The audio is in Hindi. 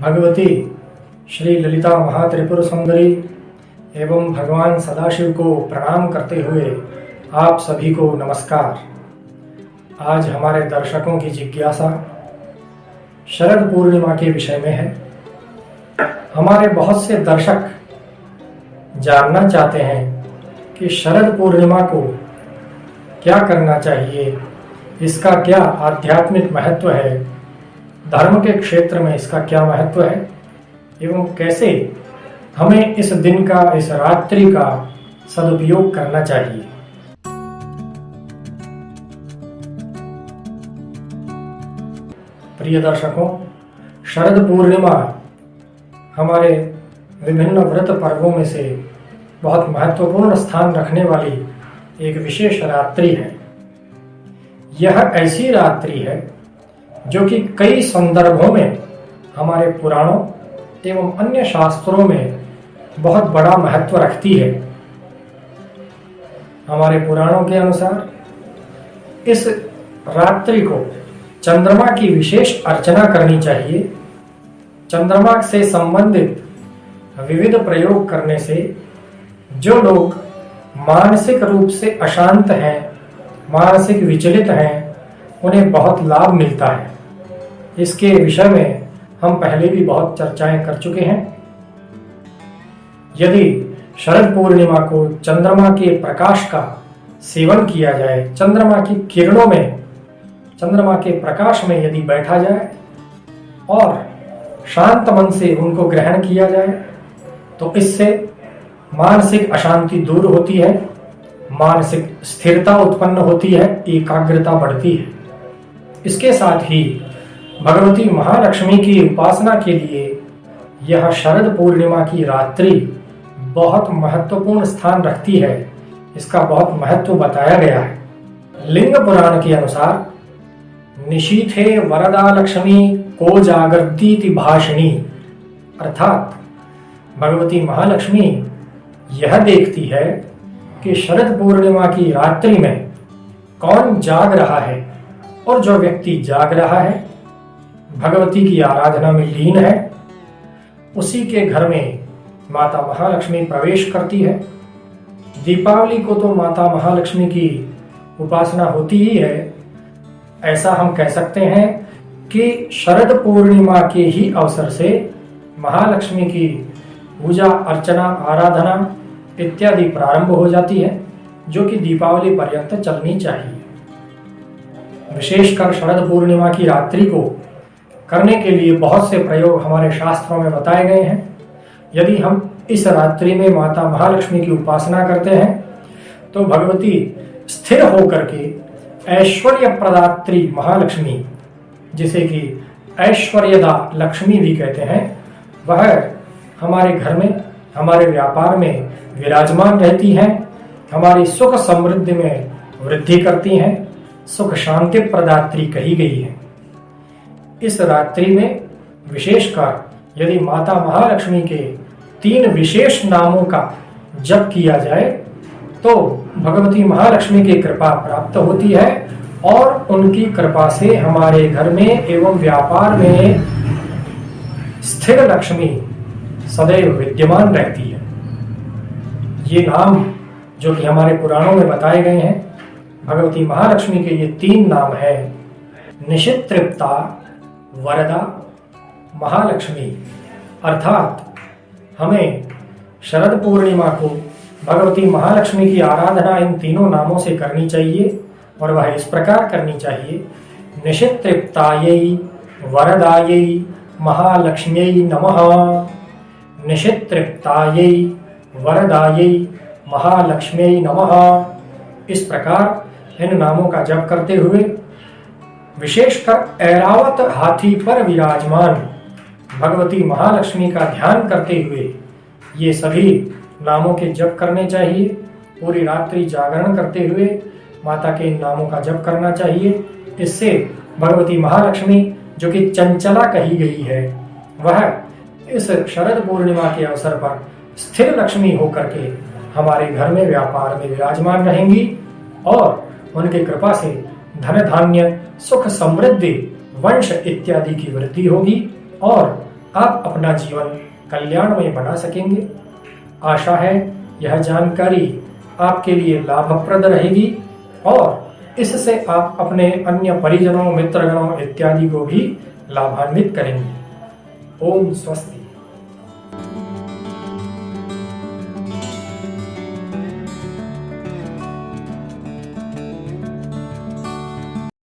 भगवती श्री ललिता महात्रिपुर सुंदरी एवं भगवान सदाशिव को प्रणाम करते हुए आप सभी को नमस्कार। आज हमारे दर्शकों की जिज्ञासा शरद पूर्णिमा के विषय में है। हमारे बहुत से दर्शक जानना चाहते हैं कि शरद पूर्णिमा को क्या करना चाहिए, इसका क्या आध्यात्मिक महत्व है, धर्म के क्षेत्र में इसका क्या महत्व है एवं कैसे हमें इस दिन का, इस रात्रि का सदुपयोग करना चाहिए। प्रिय दर्शकों, शरद पूर्णिमा हमारे विभिन्न व्रत पर्वों में से बहुत महत्वपूर्ण स्थान रखने वाली एक विशेष रात्रि है। यह ऐसी रात्रि है जो कि कई संदर्भों में हमारे पुराणों एवं अन्य शास्त्रों में बहुत बड़ा महत्व रखती है। हमारे पुराणों के अनुसार इस रात्रि को चंद्रमा की विशेष अर्चना करनी चाहिए। चंद्रमा से संबंधित विविध प्रयोग करने से जो लोग मानसिक रूप से अशांत हैं, मानसिक विचलित हैं, उन्हें बहुत लाभ मिलता है। इसके विषय में हम पहले भी बहुत चर्चाएं कर चुके हैं। यदि शरद पूर्णिमा को चंद्रमा के प्रकाश का सेवन किया जाए, चंद्रमा की किरणों में, चंद्रमा के प्रकाश में यदि बैठा जाए और शांत मन से उनको ग्रहण किया जाए तो इससे मानसिक अशांति दूर होती है, मानसिक स्थिरता उत्पन्न होती है, एकाग्रता बढ़ती है। इसके साथ ही भगवती महालक्ष्मी की उपासना के लिए यह शरद पूर्णिमा की रात्रि बहुत महत्वपूर्ण स्थान रखती है। इसका बहुत महत्व बताया गया है। लिंग पुराण के अनुसार निशीथे वरदा लक्ष्मी को जागर्तीति भाषिणी, अर्थात भगवती महालक्ष्मी यह देखती है कि शरद पूर्णिमा की रात्रि में कौन जाग रहा है, और जो व्यक्ति जाग रहा है, भगवती की आराधना में लीन है, उसी के घर में माता महालक्ष्मी प्रवेश करती है। दीपावली को तो माता महालक्ष्मी की उपासना होती ही है। ऐसा हम कह सकते हैं कि शरद पूर्णिमा के ही अवसर से महालक्ष्मी की पूजा अर्चना, आराधना इत्यादि प्रारंभ हो जाती है, जो कि दीपावली पर्यंत चलनी चाहिए। विशेषकर शरद पूर्णिमा की रात्रि को करने के लिए बहुत से प्रयोग हमारे शास्त्रों में बताए गए हैं। यदि हम इस रात्रि में माता महालक्ष्मी की उपासना करते हैं तो भगवती स्थिर होकर के ऐश्वर्य प्रदात्री महालक्ष्मी, जिसे कि ऐश्वर्यदा लक्ष्मी भी कहते हैं, वह हमारे घर में, हमारे व्यापार में विराजमान रहती हैं, हमारी सुख समृद्धि में वृद्धि करती हैं, सुख शांति प्रदात्री कही गई है। इस रात्रि में विशेषकर यदि माता महालक्ष्मी के 3 विशेष नामों का जप किया जाए तो भगवती महालक्ष्मी की कृपा प्राप्त होती है और उनकी कृपा से हमारे घर में एवं व्यापार में स्थिर लक्ष्मी सदैव विद्यमान रहती है। ये नाम जो कि हमारे पुराणों में बताए गए हैं, भगवती महालक्ष्मी के ये 3 नाम है: निशितृप्ता, वरदा, महालक्ष्मी। अर्थात हमें शरद पूर्णिमा को भगवती महालक्ष्मी की आराधना इन तीनों नामों से करनी चाहिए, और वह इस प्रकार करनी चाहिए: निशितृप्तायै वरदायै महालक्ष्म्यै नमः। निशितृप्तायै वरदायै महालक्ष्म्यै नमः। इस प्रकार इन नामों का जप करते हुए विशेषकर ऐरावत हाथी पर विराजमान भगवती महालक्ष्मी का ध्यान करते हुए ये सभी नामों के जप करने चाहिए। पूरी रात्रि जागरण करते हुए माता के इन नामों का जप करना चाहिए। इससे भगवती महालक्ष्मी, जो कि चंचला कही गई है, वह इस शरद पूर्णिमा के अवसर पर स्थिर लक्ष्मी होकर के हमारे घर में, व्यापार में विराजमान रहेंगी और उनकी कृपा से धन धान्य, सुख समृद्धि, वंश इत्यादि की वृद्धि होगी और आप अपना जीवन कल्याणमय बना सकेंगे। आशा है यह जानकारी आपके लिए लाभप्रद रहेगी और इससे आप अपने अन्य परिजनों, मित्रगणों इत्यादि को भी लाभान्वित करेंगे। ओम स्वस्ति।